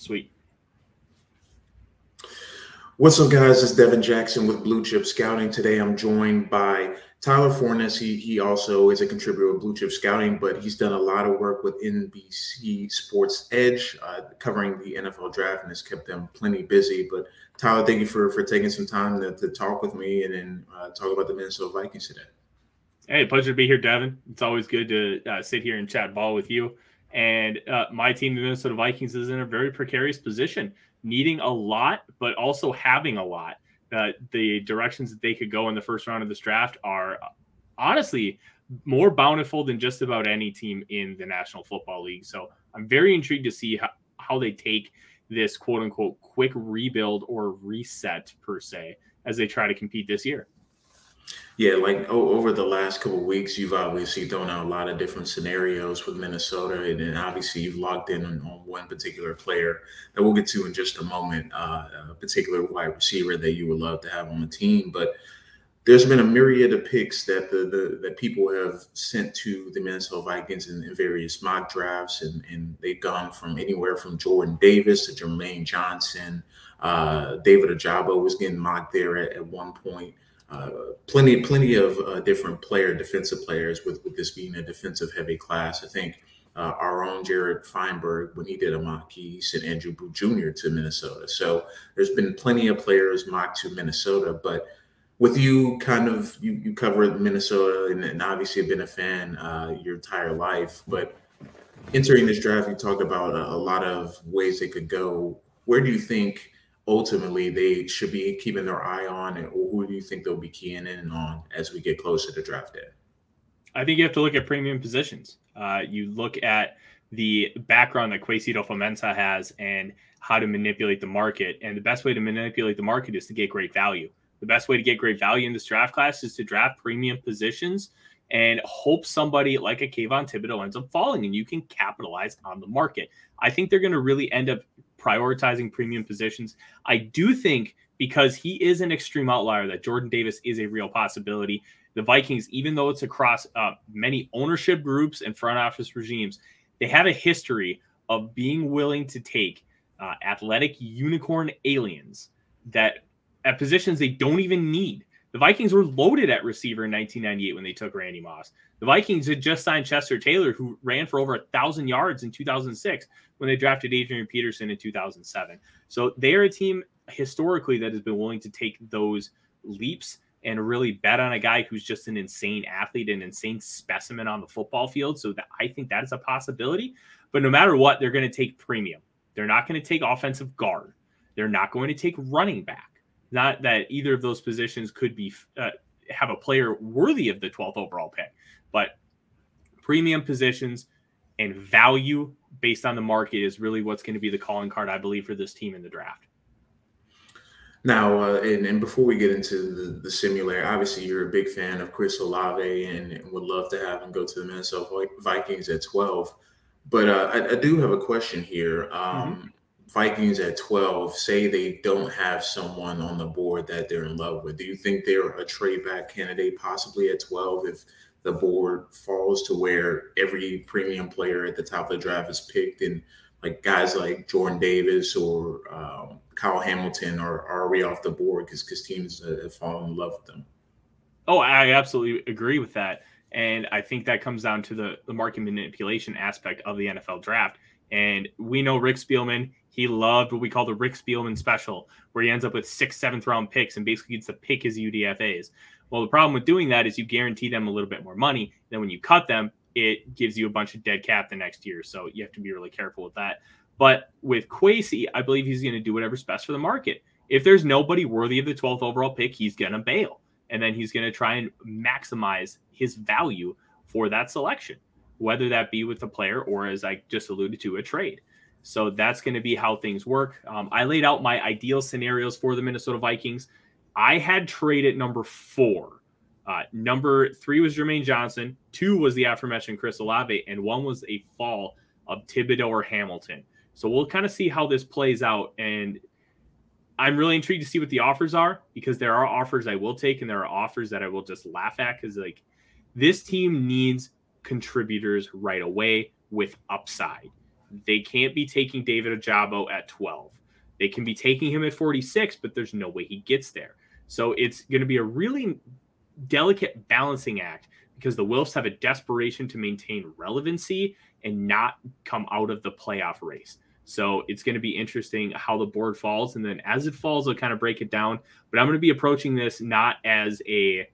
Sweet. What's up, guys? It's Devin Jackson with Blue Chip Scouting. Today I'm joined by Tyler Forness. He also is a contributor with Blue Chip Scouting, but he's done a lot of work with NBC Sports Edge, covering the NFL draft, and has kept them plenty busy. But Tyler, thank you for taking some time to talk with me and talk about the Minnesota Vikings today. Hey, pleasure to be here, Devin. It's always good to sit here and chat ball with you. And my team, the Minnesota Vikings, is in a very precarious position, needing a lot, but also having a lot. The directions that they could go in the first round of this draft are honestly more bountiful than just about any team in the National Football League. So I'm very intrigued to see how they take this quote unquote quick rebuild or reset per se as they try to compete this year. Yeah, like over the last couple of weeks, you've obviously thrown out a lot of different scenarios with Minnesota, and then obviously you've locked in on one particular player that we'll get to in just a moment, a particular wide receiver that you would love to have on the team. But there's been a myriad of picks that that people have sent to the Minnesota Vikings in various mock drafts, and they've gone from anywhere from Jordan Davis to Jermaine Johnson. David Ojabo was getting mocked there at one point. Plenty of different defensive players with this being a defensive heavy class. I think our own Jared Feinberg, when he did a mock, he sent Andrew Booth Jr. to Minnesota. So there's been plenty of players mocked to Minnesota. But with you, you covered Minnesota and obviously have been a fan your entire life. But entering this draft, you talked about a lot of ways they could go. Where do you think ultimately they should be keeping their eye on, and who do you think they'll be keying in on as we get closer to draft day? I think you have to look at premium positions. You look at the background that Quasido Fomensa has and how to manipulate the market. And the best way to manipulate the market is to get great value. The best way to get great value in this draft class is to draft premium positions and hope somebody like a Kayvon Thibodeau ends up falling and you can capitalize on the market. I think they're going to really end up prioritizing premium positions. I do think, because he is an extreme outlier, that Jordan Davis is a real possibility. The Vikings, even though it's across many ownership groups and front office regimes, they have a history of being willing to take athletic unicorn aliens that at positions they don't even need. The Vikings were loaded at receiver in 1998 when they took Randy Moss. The Vikings had just signed Chester Taylor, who ran for over 1,000 yards in 2006 when they drafted Adrian Peterson in 2007. So they are a team historically that has been willing to take those leaps and really bet on a guy who's just an insane athlete, an insane specimen on the football field. So I think that is a possibility. But no matter what, they're going to take premium. They're not going to take offensive guard. They're not going to take running back. Not that either of those positions could be have a player worthy of the 12th overall pick, but premium positions and value based on the market is really what's going to be the calling card, I believe, for this team in the draft. Now, and before we get into the simulator, obviously you're a big fan of Chris Olave and would love to have him go to the Minnesota Vikings at 12. But I do have a question here. Vikings at 12, say they don't have someone on the board that they're in love with. Do you think they're a trade back candidate possibly at 12 if the board falls to where every premium player at the top of the draft is picked, and like guys like Jordan Davis or Kyle Hamilton are already off the board because teams have fallen in love with them? Oh, I absolutely agree with that. And I think that comes down to the market manipulation aspect of the NFL draft. And we know Rick Spielman, he loved what we call the Rick Spielman special, where he ends up with 6th, 7th round picks and basically gets to pick his UDFAs. Well, the problem with doing that is you guarantee them a little bit more money. Then when you cut them, it gives you a bunch of dead cap the next year. So you have to be really careful with that. But with Kwesi, I believe he's going to do whatever's best for the market. If there's nobody worthy of the 12th overall pick, he's going to bail. And then he's going to try and maximize his value for that selection, whether that be with the player or, as I just alluded to, a trade. So that's going to be how things work. I laid out my ideal scenarios for the Minnesota Vikings. I had trade at number 4. Number 3 was Jermaine Johnson. 2 was the aforementioned Chris Olave. And 1 was a fall of Thibodeau or Hamilton. So we'll kind of see how this plays out. And I'm really intrigued to see what the offers are, because there are offers I will take and there are offers that I will just laugh at, because like this team needs contributors right away with upside. They can't be taking David Ojabo at 12. They can be taking him at 46, but there's no way he gets there. So it's going to be a really delicate balancing act because the Wilfs have a desperation to maintain relevancy and not come out of the playoff race. So it's going to be interesting how the board falls. And then as it falls, I'll kind of break it down. But I'm going to be approaching this not as a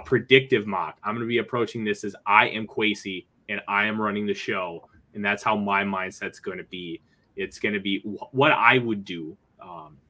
predictive mock. I'm going to be approaching this as I am Kwesi and I am running the show. And that's how my mindset's going to be. It's going to be what I would do.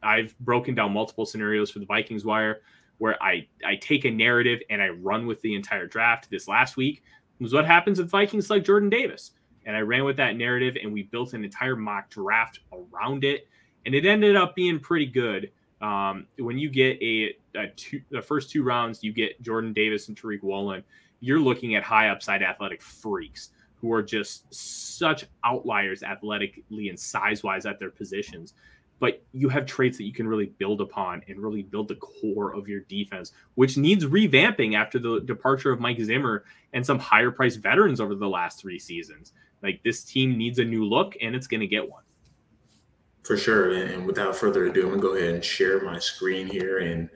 I've broken down multiple scenarios for the Vikings Wire where I take a narrative and I run with the entire draft. This last week was what happens if Vikings like Jordan Davis. And I ran with that narrative, and we built an entire mock draft around it. And it ended up being pretty good. When you get the first 2 rounds, you get Jordan Davis and Tariq Woolen. You're looking at high upside athletic freaks who are just such outliers athletically and size-wise at their positions. But you have traits that you can really build upon and really build the core of your defense, which needs revamping after the departure of Mike Zimmer and some higher-priced veterans over the last 3 seasons. Like, this team needs a new look, and it's going to get one. For sure. And without further ado, I'm going to go ahead and share my screen here. And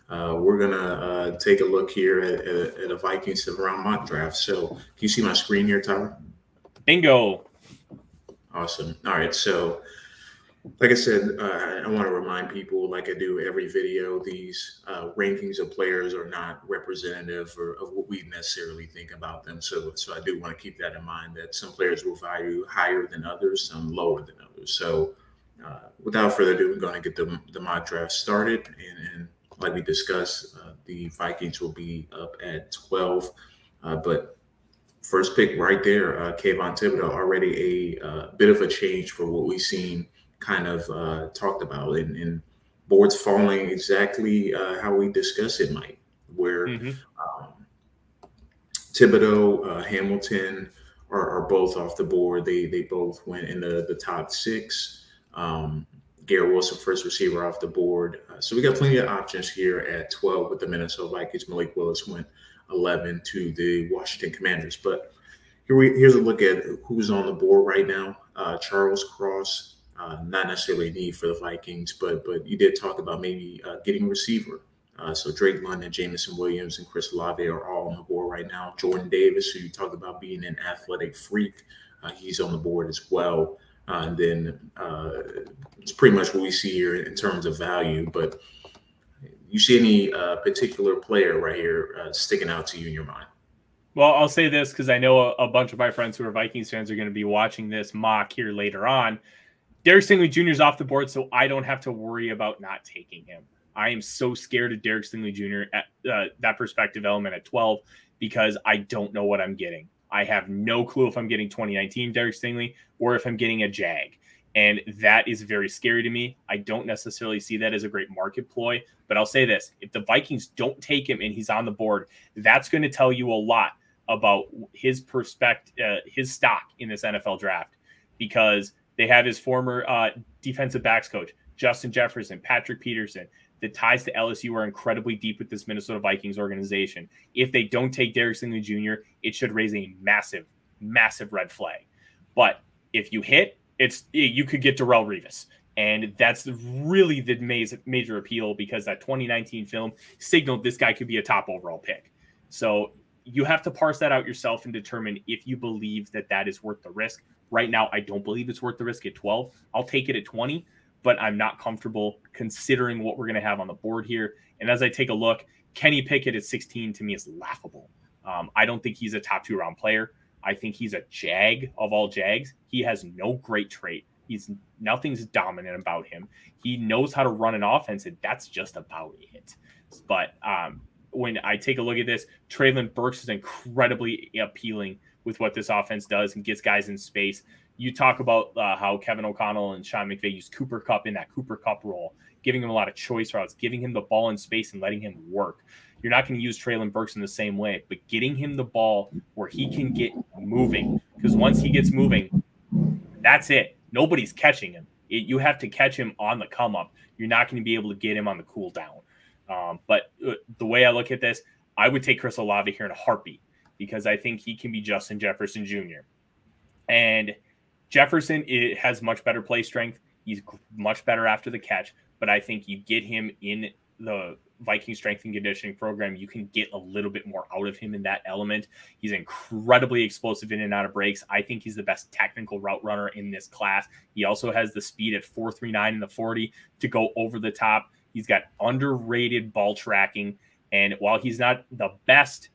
we're going to take a look here at a Vikings 7th-round mock draft. So can you see my screen here, Tyler? Bingo. Awesome. All right. So like I said, I want to remind people, like I do every video, these rankings of players are not representative of what we necessarily think about them. So I do want to keep that in mind, that some players will value higher than others, some lower than others. So without further ado, we're going to get the mock draft started. And like we discussed, the Vikings will be up at 12. But first pick right there, Kayvon Thibodeau, already a bit of a change for what we've seen kind of talked about, and boards falling exactly how we discussed it might, where Thibodeau, Hamilton are both off the board. They both went in the top 6. Garrett Wilson, first receiver, off the board. So we got plenty of options here at 12 with the Minnesota Vikings. Malik Willis went 11 to the Washington Commanders. But here's a look at who's on the board right now. Charles Cross, not necessarily a need for the Vikings, but you did talk about maybe getting a receiver. So Drake London, Jamison Williams, and Chris Olave are all on the board right now. Jordan Davis, who you talked about being an athletic freak, he's on the board as well. And then it's pretty much what we see here in terms of value. But you see any particular player right here sticking out to you in your mind? Well, I'll say this because I know a bunch of my friends who are Vikings fans are going to be watching this mock here later on. Derek Stingley Jr. is off the board, so I don't have to worry about not taking him. I am so scared of Derek Stingley Jr. at that perspective element at 12 because I don't know what I'm getting. I have no clue if I'm getting 2019 Derek Stingley or if I'm getting a Jag. And that is very scary to me. I don't necessarily see that as a great market ploy. But I'll say this. If the Vikings don't take him and he's on the board, that's going to tell you a lot about his perspective, his stock in this NFL draft, because they have his former defensive backs coach, Justin Jefferson, Patrick Peterson. The ties to LSU are incredibly deep with this Minnesota Vikings organization. If they don't take Derek Stingley Jr., it should raise a massive, massive red flag. But if you hit, you could get Darrelle Revis. And that's really the major appeal, because that 2019 film signaled this guy could be a top overall pick. So you have to parse that out yourself and determine if you believe that that is worth the risk. Right now, I don't believe it's worth the risk at 12. I'll take it at 20, but I'm not comfortable considering what we're going to have on the board here. And as I take a look, Kenny Pickett at 16 to me is laughable. I don't think he's a top 2-round player. I think he's a Jag of all Jags. He has no great trait. Nothing's dominant about him. He knows how to run an offense, and that's just about it. But when I take a look at this, Treylon Burks is incredibly appealing with what this offense does and gets guys in space. You talk about how Kevin O'Connell and Sean McVay use Cooper Kupp in that Cooper Kupp role, giving him a lot of choice routes, giving him the ball in space and letting him work. You're not going to use Treylon Burks in the same way, but getting him the ball where he can get moving, because once he gets moving, that's it. Nobody's catching him. You have to catch him on the come up. You're not going to be able to get him on the cool down. But the way I look at this, I would take Chris Olave here in a heartbeat, because I think he can be Justin Jefferson Jr. And Jefferson has much better play strength. He's much better after the catch, but I think you get him in the Viking strength and conditioning program, you can get a little bit more out of him in that element. He's incredibly explosive in and out of breaks. I think he's the best technical route runner in this class. He also has the speed at 4.39 in the 40 to go over the top. He's got underrated ball tracking. And while he's not the best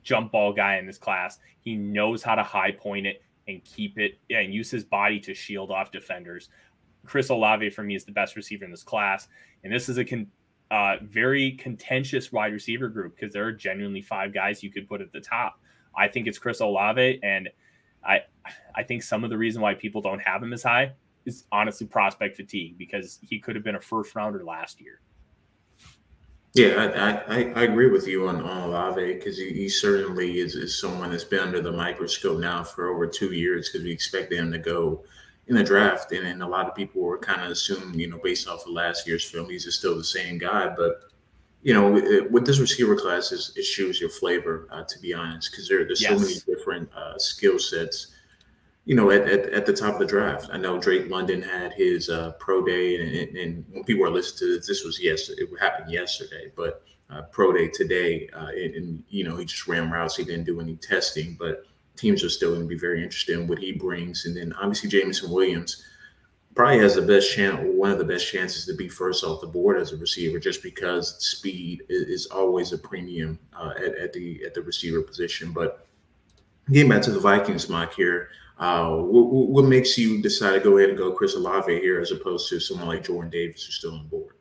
jump ball guy in this class, he knows how to high point it and keep it and use his body to shield off defenders. Chris Olave, for me, is the best receiver in this class. And this is a very contentious wide receiver group because there are genuinely 5 guys you could put at the top. I think it's Chris Olave, and I think some of the reason why people don't have him as high is honestly prospect fatigue, because he could have been a first rounder last year. Yeah, I agree with you on Olave, because he certainly is someone that's been under the microscope now for over 2 years, because we expected him to go in the draft. And a lot of people were kind of assuming, based off of last year's film, he's just still the same guy. But, with this receiver class, it shows your flavor, to be honest, because there's so many different skill sets, at the top of the draft. I know Drake London had his pro day, and when people are listening to this was it happened yesterday, but pro day today, and he just ran routes. He didn't do any testing, but teams are still going to be very interested in what he brings. And then obviously Jameson Williams probably has one of the best chances to be first off the board as a receiver, just because speed is always a premium at the receiver position. But getting back to the Vikings mock here, what makes you decide to go ahead and go Chris Olave here as opposed to someone like Jordan Davis who's still on board?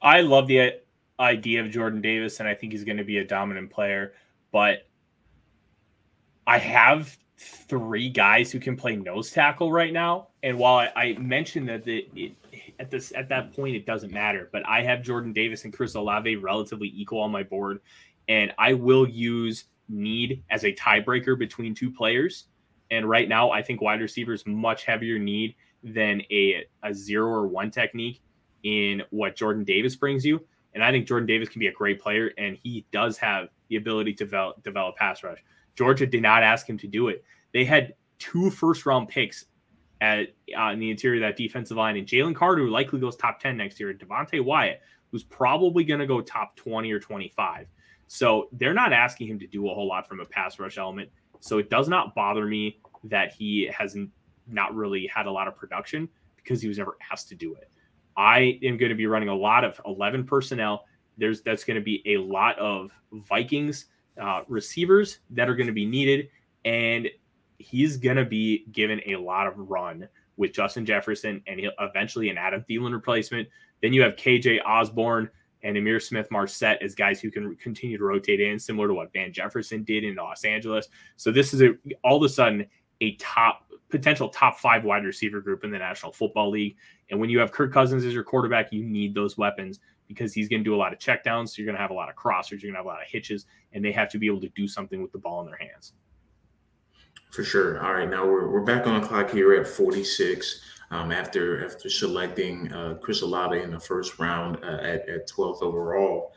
I love the idea of Jordan Davis, and I think he's going to be a dominant player, but I have 3 guys who can play nose tackle right now. And while I mentioned that at that point it doesn't matter, but I have Jordan Davis and Chris Olave relatively equal on my board, and I will use need as a tiebreaker between 2 players. And right now, I think wide receiver is much heavier need than a 0 or 1 technique in what Jordan Davis brings you. And I think Jordan Davis can be a great player, and he does have the ability to develop pass rush. Georgia did not ask him to do it. They had 2 first-round picks in the interior of that defensive line, and Jalen Carter, who likely goes top 10 next year, and Devontae Wyatt, who's probably going to go top 20 or 25. So they're not asking him to do a whole lot from a pass rush element. So it does not bother me that he has not really had a lot of production, because he was never asked to do it. I am going to be running a lot of 11 personnel. That's going to be a lot of Vikings receivers that are going to be needed, and he's going to be given a lot of run with Justin Jefferson and eventually an Adam Thielen replacement. Then you have KJ Osborne and Amir Smith-Marset as guys who can continue to rotate in, similar to what Van Jefferson did in Los Angeles. So this is all of a sudden a potential top 5 wide receiver group in the National Football League. And when you have Kirk Cousins as your quarterback, you need those weapons, because he's going to do a lot of checkdowns. So you're going to have a lot of crossers, you're going to have a lot of hitches, and they have to be able to do something with the ball in their hands. For sure. All right, now we're back on the clock here at 46. After selecting Chris Olave in the first round at 12th overall.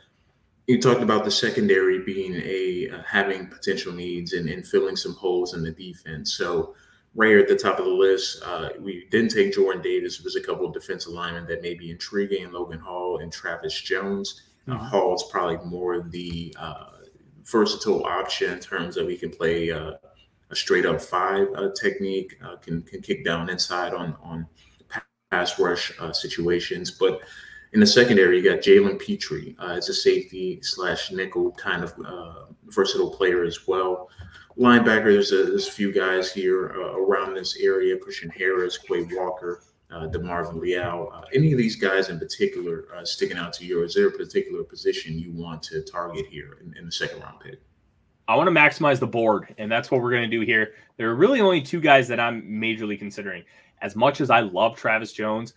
You talked about the secondary being having potential needs and filling some holes in the defense. So right here at the top of the list, we didn't take Jordan Davis. There's a couple of defensive linemen that may be intriguing: Logan Hall and Travis Jones. Hall's probably more the versatile option in terms of he can play a straight up 5 technique, can kick down inside on pass rush situations. But in the secondary, you got Jalen Petrie as a safety / nickel kind of versatile player as well. Linebacker, there's a few guys here around this area: Christian Harris, Quay Walker, DeMarvin Leal. Any of these guys in particular sticking out to you? Or is there a particular position you want to target here in the second round pick? I want to maximize the board, and that's what we're going to do here. There are really only 2 guys that I'm majorly considering. As much as I love Travis Jones,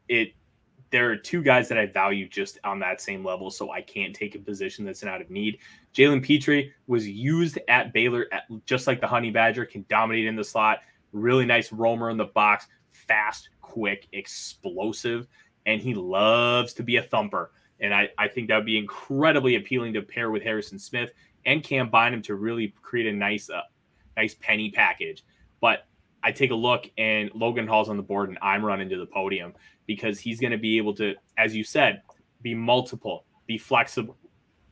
there are 2 guys that I value just on that same level, so I can't take a position that's out of need. Jalen Petrie was used at Baylor just like the Honey Badger, can dominate in the slot, really nice roamer in the box, fast, quick, explosive, and he loves to be a thumper. And I think that would be incredibly appealing to pair with Harrison Smith and Cam Bynum to really create a nice penny package. But I take a look and Logan Hall's on the board and I'm running to the podium because he's going to be able to, as you said, be multiple, be flexible,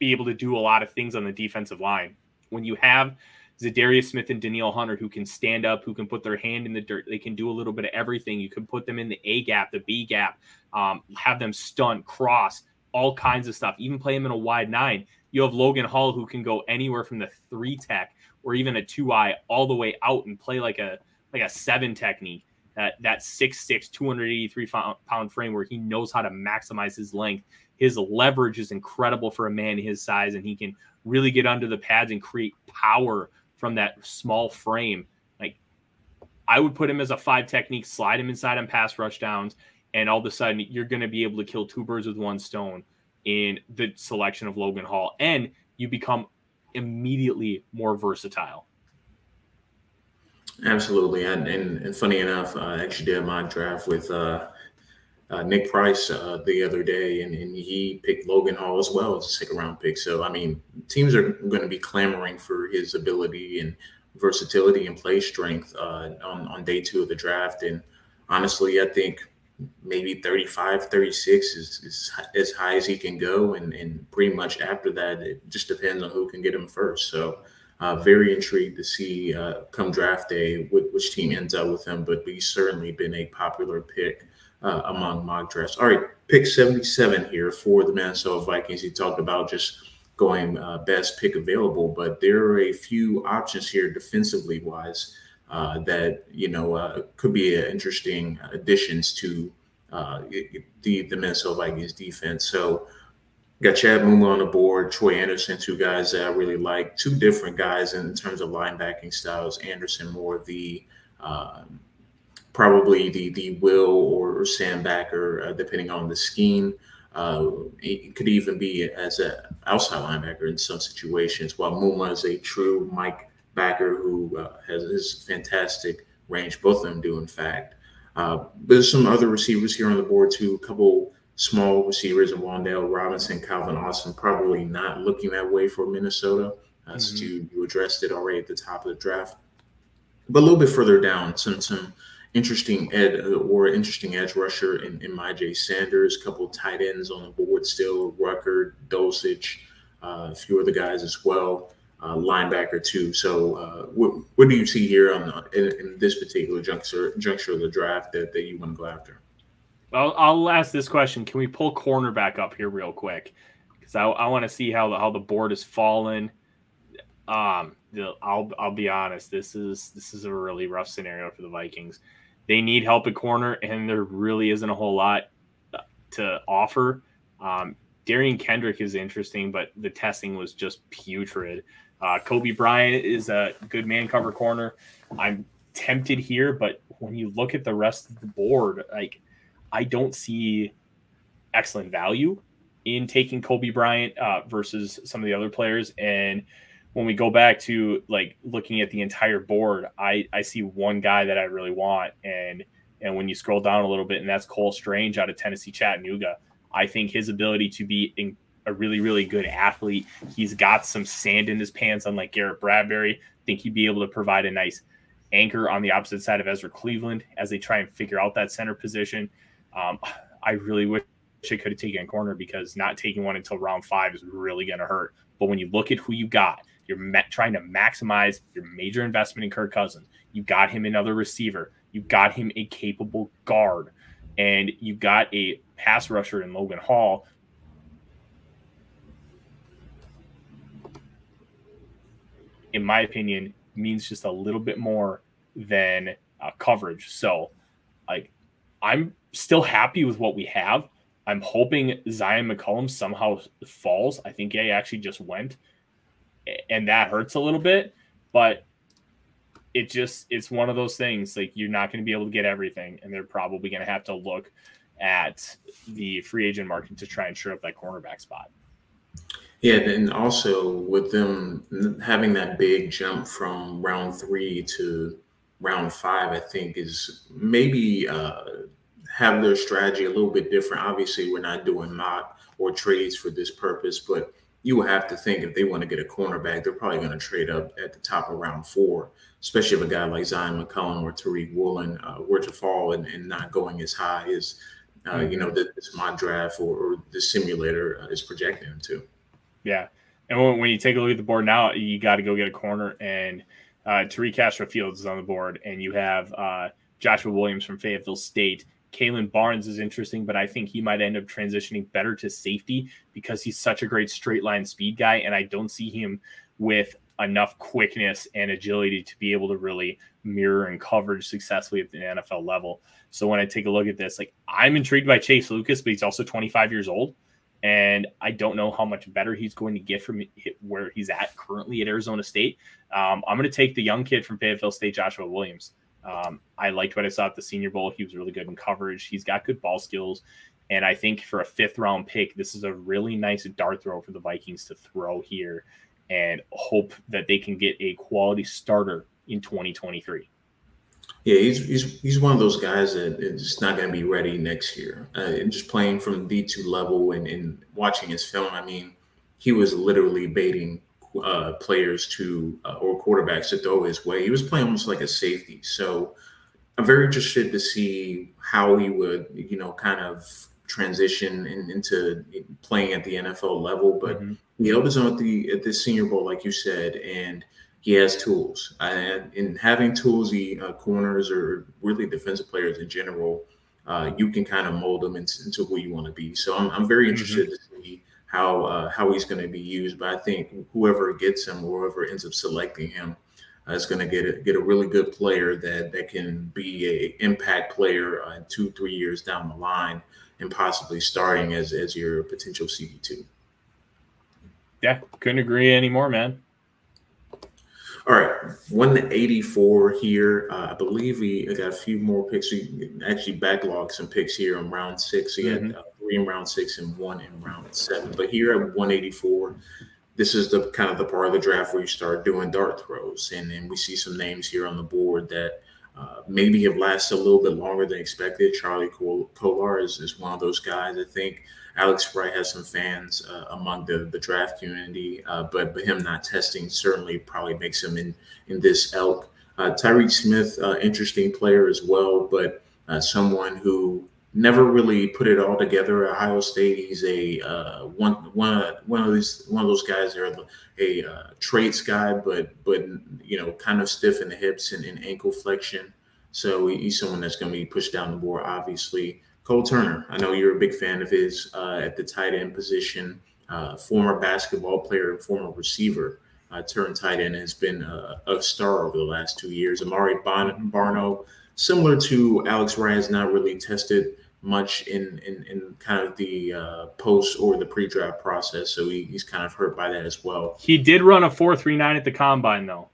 be able to do a lot of things on the defensive line. When you have Zadarius Smith and Danielle Hunter who can stand up, who can put their hand in the dirt, they can do a little bit of everything. You can put them in the A gap, the B gap, have them stunt, cross, all kinds of stuff, even play them in a wide 9. You have Logan Hall who can go anywhere from the 3 tech or even a 2-eye all the way out and play like a 7 technique, that 6'6", 283-pound frame where he knows how to maximize his length. His leverage is incredible for a man his size, and he can really get under the pads and create power from that small frame. Like, I would put him as a 5 technique, slide him inside on pass rush downs, and all of a sudden you're going to be able to kill 2 birds with 1 stone in the selection of Logan Hall, and you become immediately more versatile. Absolutely. And funny enough, I actually did my draft with Nick Price the other day, and he picked Logan Hall as well as a 2nd round pick. So, I mean, teams are going to be clamoring for his ability and versatility and play strength on day 2 of the draft. And honestly, I think maybe 35, 36 is as high as he can go. And pretty much after that, it just depends on who can get him first. So very intrigued to see come draft day which team ends up with him. But he's certainly been a popular pick among mock drafts. All right, pick 77 here for the Minnesota Vikings. You talked about just going best pick available, but there are a few options here defensively wise that, you know, could be interesting additions to the Minnesota Vikings defense. So got Chad Muma on the board, Troy Anderson, 2 guys that I really like, 2 different guys in terms of linebacking styles. Anderson more the probably the will or Sam Backer, depending on the scheme. It could even be as an outside linebacker in some situations, while Muma is a true Mike Backer who has his fantastic range. Both of them do, in fact. There's some other receivers here on the board, too. A couple small receivers in Wan'Dale Robinson, Calvin Austin, probably not looking that way for Minnesota. Since you addressed it already at the top of the draft. But a little bit further down, some interesting edge rusher in Myjai Sanders, a couple of tight ends on the board still, Rucker, Dosich, a few other guys as well, linebacker too. So what do you see here in this particular juncture of the draft that you want to go after? Well, I'll ask this question. Can we pull cornerback up here real quick? Because I want to see how the board has fallen. I'll be honest. This is a really rough scenario for the Vikings. They need help at corner, and there really isn't a whole lot to offer. Darian Kendrick is interesting, but the testing was just putrid. Kobe Bryant is a good man cover corner. I'm tempted here, but when you look at the rest of the board, like, I don't see excellent value in taking Kobe Bryant versus some of the other players. And when we go back to like looking at the entire board, I see one guy that I really want. And when you scroll down a little bit, and that's Cole Strange out of Tennessee Chattanooga. I think his ability to be a really, really good athlete, he's got some sand in his pants, unlike Garrett Bradbury. I think he'd be able to provide a nice anchor on the opposite side of Ezra Cleveland as they try and figure out that center position. I really wish I could have taken a corner, because not taking one until round 5 is really going to hurt. But when you look at who you got, you're trying to maximize your major investment in Kirk Cousins. You got him another receiver. You got him a capable guard. And you got a pass rusher in Logan Hall. In my opinion, means just a little bit more than coverage. So, like, I'm still happy with what we have. I'm hoping Zion McCollum somehow falls. I think he actually just went, and that hurts a little bit, but it's one of those things. Like, you're not going to be able to get everything, and they're probably going to have to look at the free agent market to try and shore up that cornerback spot. Yeah, and also with them having that big jump from round 3 to round 5, I think is maybe have their strategy a little bit different. Obviously, we're not doing mock or trades for this purpose, but you will have to think if they want to get a cornerback, they're probably going to trade up at the top of round 4. especially if a guy like Zion McCollum or Tariq Woolen were to fall and not going as high as, this mock draft or the simulator is projecting him to. Yeah. And when you take a look at the board now, you got to go get a corner. And Tariq Castro-Fields is on the board. And you have Joshua Williams from Fayetteville State. Kalen Barnes is interesting, but I think he might end up transitioning better to safety because he's such a great straight line speed guy. And I don't see him with enough quickness and agility to be able to really mirror and coverage successfully at the NFL level. So when I take a look at this, like, I'm intrigued by Chase Lucas, but he's also 25 years old. And I don't know how much better he's going to get from where he's at currently at Arizona State. I'm going to take the young kid from Fayetteville State, Joshua Williams. I liked what I saw at the Senior Bowl. He was really good in coverage. He's got good ball skills. And I think for a 5th-round pick, this is a really nice dart throw for the Vikings to throw here and hope that they can get a quality starter in 2023. Yeah, he's one of those guys that is not going to be ready next year. And just playing from the D2 level and watching his film, I mean, he was literally baiting players to or quarterbacks to throw his way. He was playing almost like a safety. So I'm very interested to see how he would, kind of transition into playing at the NFL level. But he held his own at the Senior Bowl, like you said, and he has tools. And in having toolsy corners or really defensive players in general, you can kind of mold them into who you want to be. So I'm very interested to see how he's going to be used. But I think whoever gets him or whoever ends up selecting him is going to get a really good player that can be a impact player in 2-3 years down the line and possibly starting as your potential CB2. Yeah, couldn't agree anymore, man. All right, 184 here. I believe we got a few more picks. We actually backlogged some picks here in round 6. We had 3 in round 6 and 1 in round 7. But here at 184, this is the kind of the part of the draft where you start doing dart throws. And then we see some names here on the board that maybe have lasted a little bit longer than expected. Charlie Kolar is one of those guys. I think Alex Wright has some fans among the draft community, but him not testing certainly probably makes him in this elk. Tyree Smith, interesting player as well, but someone who never really put it all together at Ohio State. He's a one of those guys that are a traits guy, but kind of stiff in the hips and ankle flexion. So he's someone that's going to be pushed down the board, obviously. Cole Turner, I know you're a big fan of his at the tight end position. Former basketball player, former receiver, turned tight end, has been a star over the last 2 years. Amari Barno, similar to Alex Wright, has not really tested much in kind of the post or the pre-draft process, so he's kind of hurt by that as well. He did run a 4.39 at the combine, though.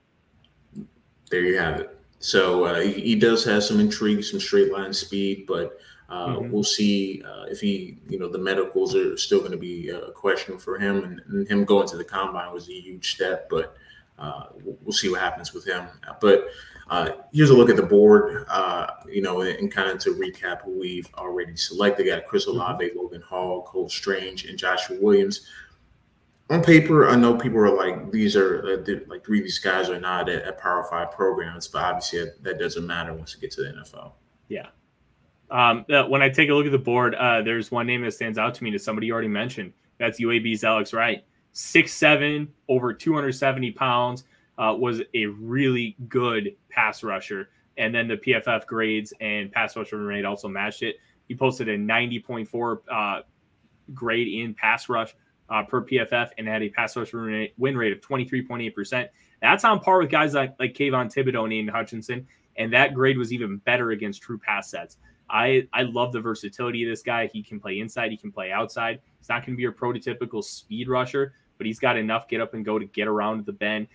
There you have it. So he does have some intrigue, some straight line speed, but we'll see if the medicals are still going to be a question for him, and him going to the combine was a huge step, but we'll see what happens with him. But here's a look at the board, and kind of to recap who we've already selected. Got Chris Olave, Logan Hall, Cole Strange, and Joshua Williams. On paper, I know people are like, these are like 3 of these guys are not at Power 5 programs, but obviously that doesn't matter once you get to the NFL. Yeah. When I take a look at the board, there's one name that stands out to me, to somebody you already mentioned. That's UAB's Alex Wright. 6'7", over 270 pounds, was a really good pass rusher. And then the PFF grades and pass rusher rate also matched it. He posted a 90.4 grade in pass rush per PFF and had a pass rush win rate of 23.8%. That's on par with guys like Kayvon Thibodeau and Aiden Hutchinson. And that grade was even better against true pass sets. I love the versatility of this guy. He can play inside. He can play outside. He's not going to be your prototypical speed rusher, but he's got enough get up and go to get around the bend.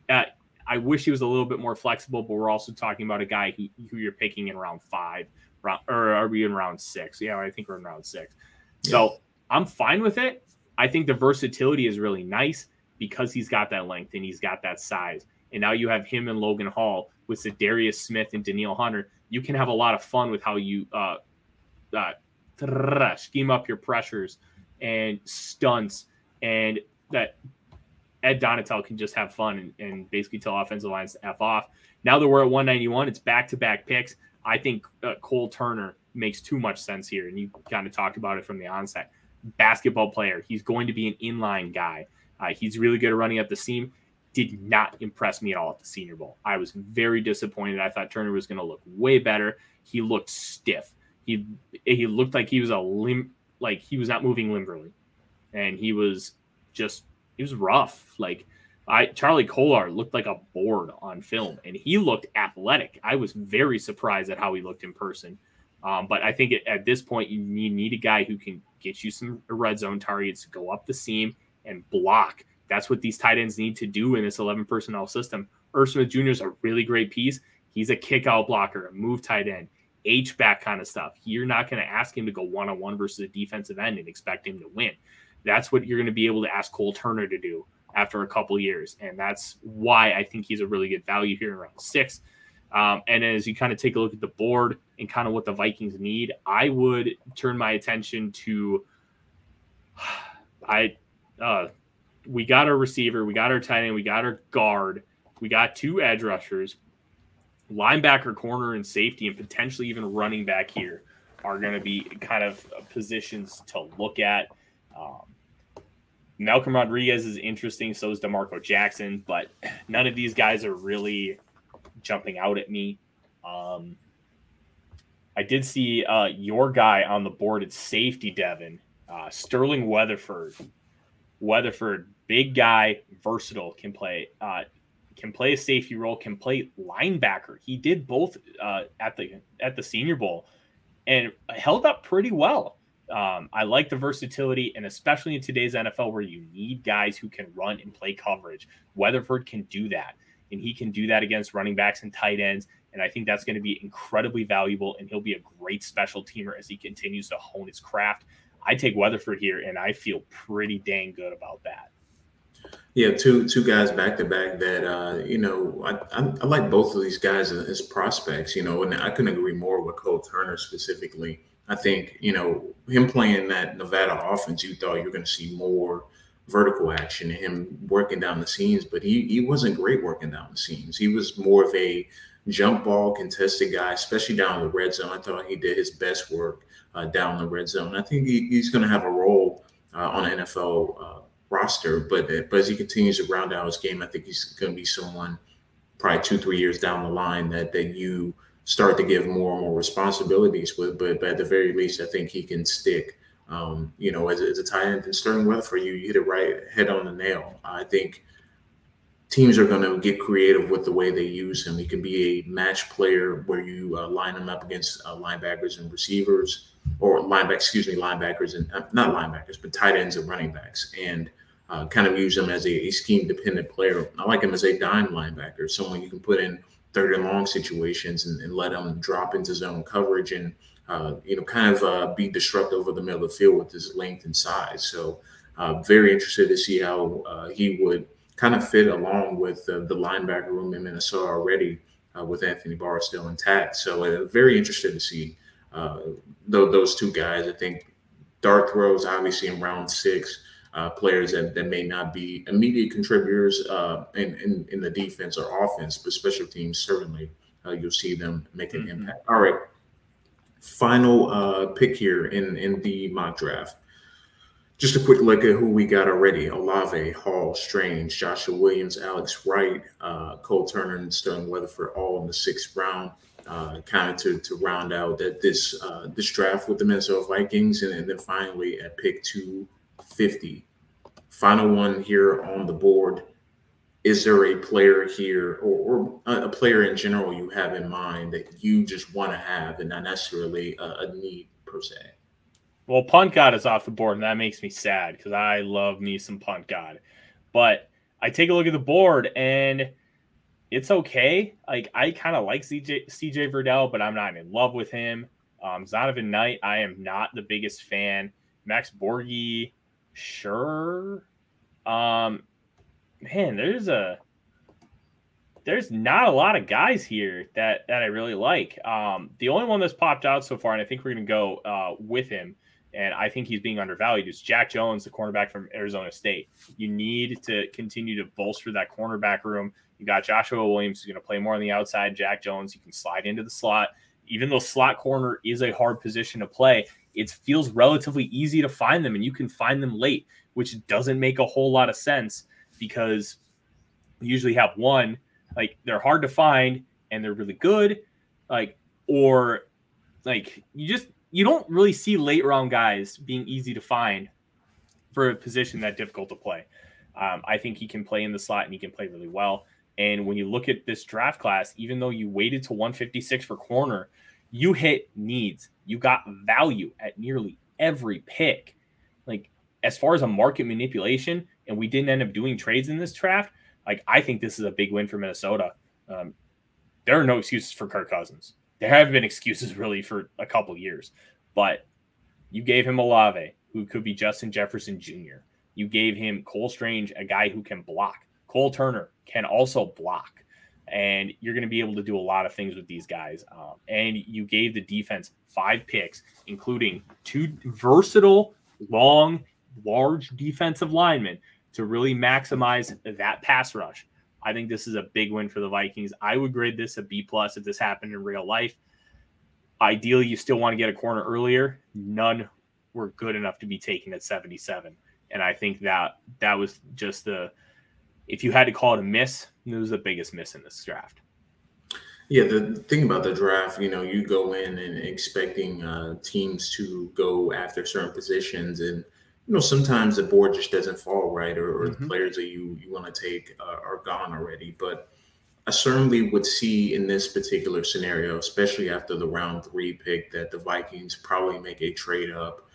I wish he was a little bit more flexible, but we're also talking about a guy who you're picking in round 5, or are we in round 6? Yeah, I think we're in round 6. Yeah. So I'm fine with it. I think the versatility is really nice because he's got that length and he's got that size. And now you have him and Logan Hall with Zadarius Smith and Danielle Hunter. You can have a lot of fun with how you scheme up your pressures and stunts, and that Ed Donatel can just have fun and basically tell offensive lines to F off. Now that we're at 191, it's back-to-back picks. I think Cole Turner makes too much sense here, and you kind of talked about it from the onset. Basketball player. He's going to be an inline guy. He's really good at running up the seam. Did not impress me at all at the Senior Bowl. I was very disappointed. I thought Turner was going to look way better. He looked stiff. He looked like he was he was not moving limberly, and he was rough. Like Charlie Kolar looked like a board on film, and he looked athletic. I was very surprised at how he looked in person. But I think at this point, you need a guy who can get you some red zone targets, go up the seam, and block. That's what these tight ends need to do in this 11 personnel system. Irv Smith Jr. is a really great piece. He's a kick-out blocker, a move tight end, H-back kind of stuff. You're not going to ask him to go one-on-one versus a defensive end and expect him to win. That's what you're going to be able to ask Cole Turner to do after a couple years, and that's why I think he's a really good value here in round 6. And as you kind of take a look at the board and kind of what the Vikings need, I would turn my attention to we got our receiver, we got our tight end, we got our guard, we got 2 edge rushers, linebacker, corner, and safety, and potentially even running back here are going to be kind of positions to look at. Malcolm Rodriguez is interesting, so is DeMarco Jackson, but none of these guys are really jumping out at me. I did see your guy on the board at safety, Devin, Sterling Weatherford. Weatherford, big guy, versatile, can play a safety role, can play linebacker. He did both at the Senior Bowl and held up pretty well. I like the versatility, and especially in today's NFL where you need guys who can run and play coverage. Weatherford can do that, and he can do that against running backs and tight ends, and I think that's going to be incredibly valuable, and he'll be a great special teamer as he continues to hone his craft. I take Weatherford here, and I feel pretty dang good about that. Yeah, two guys back to back that I like both of these guys as prospects. And I couldn't agree more with Cole Turner specifically. I think him playing that Nevada offense, you thought you're going to see more vertical action, him working down the seams, but he wasn't great working down the seams. He was more of a jump ball contested guy, especially down the red zone. I thought he did his best work down the red zone. I think he's going to have a role on an NFL roster, but as he continues to round out his game, I think he's going to be someone probably 2-3 years down the line that you start to give more and more responsibilities with. But at the very least, I think he can stick. As a tight end, and Sterling Weatherford, you hit it right head on the nail. I think teams are going to get creative with the way they use him. He can be a match player where you line him up against linebackers and receivers, or linebackers and not linebackers, but tight ends and running backs, and kind of use him as a scheme-dependent player. I like him as a dime linebacker, someone you can put in third and long situations and let him drop into zone coverage and be disruptive over the middle of the field with his length and size. So very interested to see how he would kind of fit along with the linebacker room in Minnesota already with Anthony Barr still intact. So very interested to see those two guys. I think dart throws, obviously in round 6, players that may not be immediate contributors in the defense or offense, but special teams, certainly you'll see them make an impact. All right. Final pick here in the mock draft. Just a quick look at who we got already. Olave, Hall, Strange, Joshua Williams, Alex Wright, Cole Turner, and Sterling Weatherford all in the 6th round, kind of to round out this draft with the Minnesota Vikings. And then finally at pick 250. Final one here on the board. Is there a player here or a player in general you have in mind that you just want to have and not necessarily a need per se? Well, Punt God is off the board, and that makes me sad because I love me some Punt God. But I take a look at the board, and it's okay. Like, I kind of like CJ Verdell, but I'm not in love with him. Zonovan Knight, I am not the biggest fan. Max Borghi, sure. Man, there's not a lot of guys here that I really like. The only one that's popped out so far, and I think we're going to go with him, and I think he's being undervalued, is Jack Jones, the cornerback from Arizona State. You need to continue to bolster that cornerback room. You got Joshua Williams, who's going to play more on the outside. Jack Jones, you can slide into the slot. Even though slot corner is a hard position to play, it feels relatively easy to find them, and you can find them late, which doesn't make a whole lot of sense because you usually have one, like they're hard to find and they're really good, or you don't really see late round guys being easy to find for a position that difficult to play. I think he can play in the slot and he can play really well. And when you look at this draft class, even though you waited to 156 for corner, you hit needs. You got value at nearly every pick. Like, as far as a market manipulation, and we didn't end up doing trades in this draft, I think this is a big win for Minnesota. There are no excuses for Kirk Cousins. There have been excuses really for a couple years, but you gave him Olave, who could be Justin Jefferson Jr. You gave him Cole Strange, a guy who can block. Cole Turner can also block, and you're going to be able to do a lot of things with these guys. And you gave the defense 5 picks, including 2 versatile, long, large defensive linemen to really maximize that pass rush. I think this is a big win for the Vikings. I would grade this a B+ if this happened in real life. Ideally, you still want to get a corner earlier. None were good enough to be taken at 77. And I think that was just if you had to call it a miss, it was the biggest miss in this draft. Yeah, the thing about the draft, you go in and expecting teams to go after certain positions, and sometimes the board just doesn't fall right, or the players that you want to take are gone already. But I certainly would see in this particular scenario, especially after the round 3 pick, that the Vikings probably make a trade up,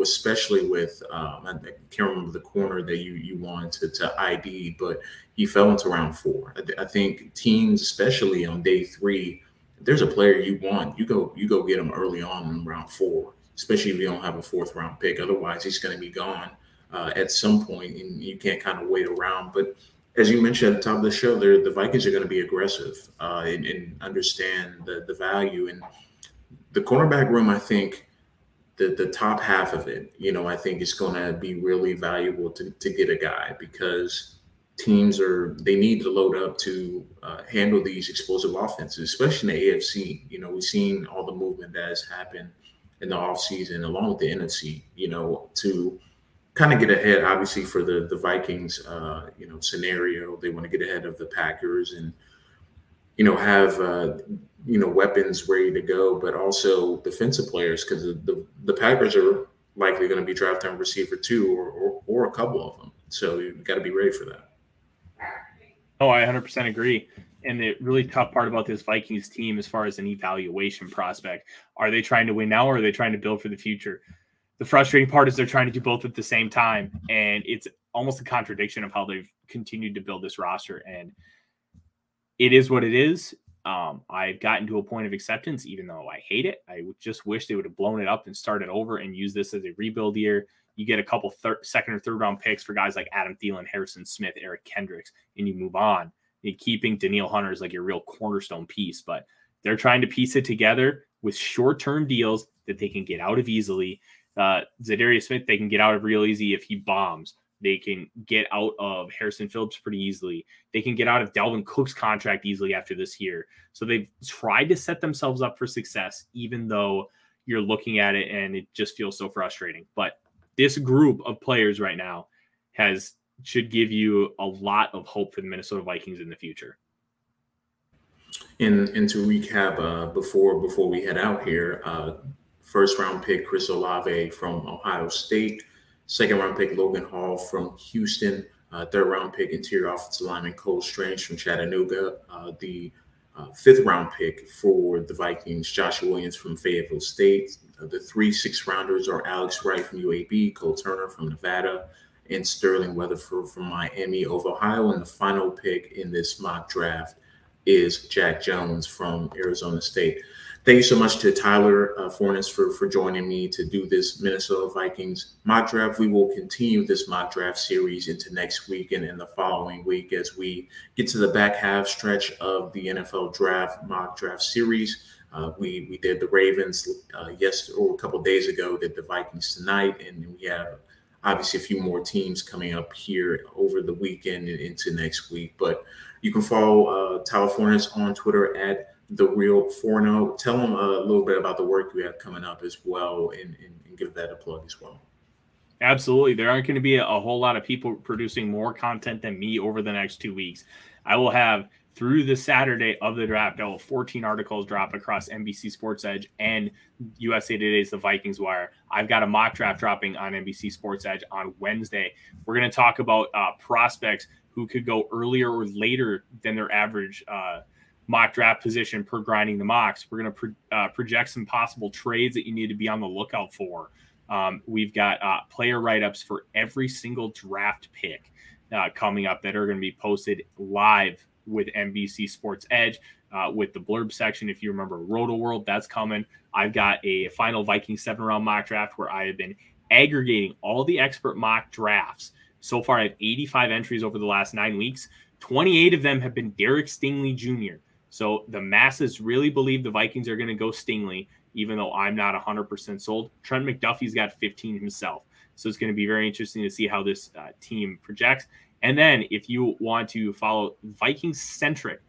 especially with I can't remember the corner that you wanted to ID, but he fell into round 4. I think teams, especially on day 3, if there's a player you want, you go get him early on in round 4. Especially if you don't have a 4th round pick. Otherwise, he's going to be gone at some point, and you can't kind of wait around. But as you mentioned at the top of the show, the Vikings are going to be aggressive and understand the value. And the cornerback room, I think the top half of it, I think is going to be really valuable to get a guy, because teams they need to load up to handle these explosive offenses, especially in the AFC. We've seen all the movement that has happened in the offseason, along with the NFC, to kind of get ahead, obviously, for the Vikings, scenario. They want to get ahead of the Packers and, have, weapons ready to go, but also defensive players, because the Packers are likely going to be drafting a receiver too, or a couple of them. So you've got to be ready for that. Oh, I 100% agree. And the really tough part about this Vikings team, as far as an evaluation prospect, are they trying to win now, or are they trying to build for the future? The frustrating part is they're trying to do both at the same time, and it's almost a contradiction of how they've continued to build this roster. And it is what it is. I've gotten to a point of acceptance, even though I hate it. I would just wish they would have blown it up and started over and used this as a rebuild year. You get a couple 2nd or 3rd round picks for guys like Adam Thielen, Harrison Smith, Eric Kendricks, and you move on. Keeping Danielle Hunter is like your real cornerstone piece, but they're trying to piece it together with short-term deals that they can get out of easily. Zadarius Smith, they can get out of real easy if he bombs. They can get out of Harrison Phillips pretty easily. They can get out of Dalvin Cook's contract easily after this year. So they've tried to set themselves up for success, even though you're looking at it and it just feels so frustrating. But this group of players right now should give you a lot of hope for the Minnesota Vikings in the future. And to recap, before we head out here, 1st round pick Chris Olave from Ohio State, 2nd round pick Logan Hall from Houston, 3rd round pick interior offensive lineman Cole Strange from Chattanooga, the 5th round pick for the Vikings Joshua Williams from Fayetteville State. The 3 6th rounders are Alex Wright from UAB, Cole Turner from Nevada, and Sterling Weatherford from Miami of Ohio. And the final pick in this mock draft is Jack Jones from Arizona State. Thank you so much to Tyler Forness for joining me to do this Minnesota Vikings mock draft. We will continue this mock draft series into next week and in the following week as we get to the back half stretch of the NFL draft mock draft series. We did the Ravens yesterday, or a couple of days ago, did the Vikings tonight, and we have obviously a few more teams coming up here over the weekend and into next week. But you can follow Tyler Forness on Twitter at The Real Forno. Tell them a little bit about the work you have coming up as well, and give that a plug as well. Absolutely. There aren't going to be a whole lot of people producing more content than me over the next 2 weeks. I will have, through the Saturday of the draft, I will have 14 articles drop across NBC Sports Edge and USA Today's The Vikings Wire. I've got a mock draft dropping on NBC Sports Edge on Wednesday. We're going to talk about prospects who could go earlier or later than their average mock draft position per grinding the mocks. We're going to project some possible trades that you need to be on the lookout for. We've got player write-ups for every single draft pick coming up that are going to be posted live with NBC Sports Edge with the blurb section. If you remember Roto World, that's coming. I've got a final Vikings 7-round mock draft where I have been aggregating all the expert mock drafts. So far, I have 85 entries over the last 9 weeks. 28 of them have been Derek Stingley Jr. So the masses really believe the Vikings are going to go Stingley, even though I'm not 100% sold. Trent McDuffie's got 15 himself. So it's going to be very interesting to see how this team projects. And then if you want to follow Vikings-centric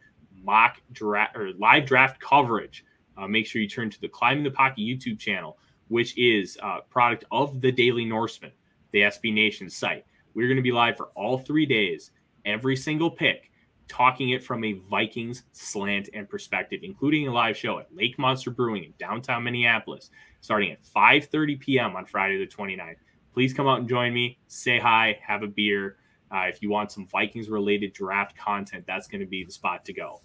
mock draft or live draft coverage, make sure you turn to the Climbing the Pocket YouTube channel, which is a product of the Daily Norseman, the SB Nation site. We're going to be live for all 3 days, every single pick, talking it from a Vikings slant and perspective, including a live show at Lake Monster Brewing in downtown Minneapolis, starting at 5:30 p.m. on Friday the 29th. Please come out and join me, say hi, have a beer. If you want some Vikings-related draft content, that's going to be the spot to go.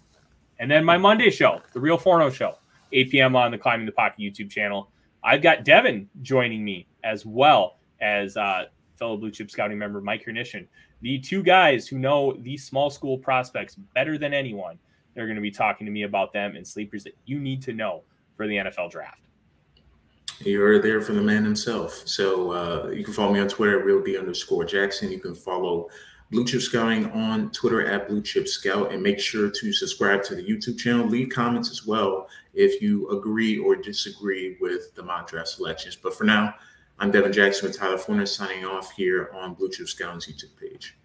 And then my Monday show, The Real Forno Show, 8 p.m. on the Climbing the Pocket YouTube channel. I've got Devin joining me, as well as fellow Blue Chip Scouting member Mike Hernishin, the two guys who know these small school prospects better than anyone. They're going to be talking to me about them and sleepers that you need to know for the NFL draft. You heard there from the man himself. So you can follow me on Twitter at RealD_Jackson. You can follow Blue Chip Scouting on Twitter at Blue Chip Scout, and make sure to subscribe to the YouTube channel. Leave comments as well if you agree or disagree with the mock draft selections. But for now, I'm Devin Jackson with Tyler Forness signing off here on Blue Chip Scouting's YouTube page.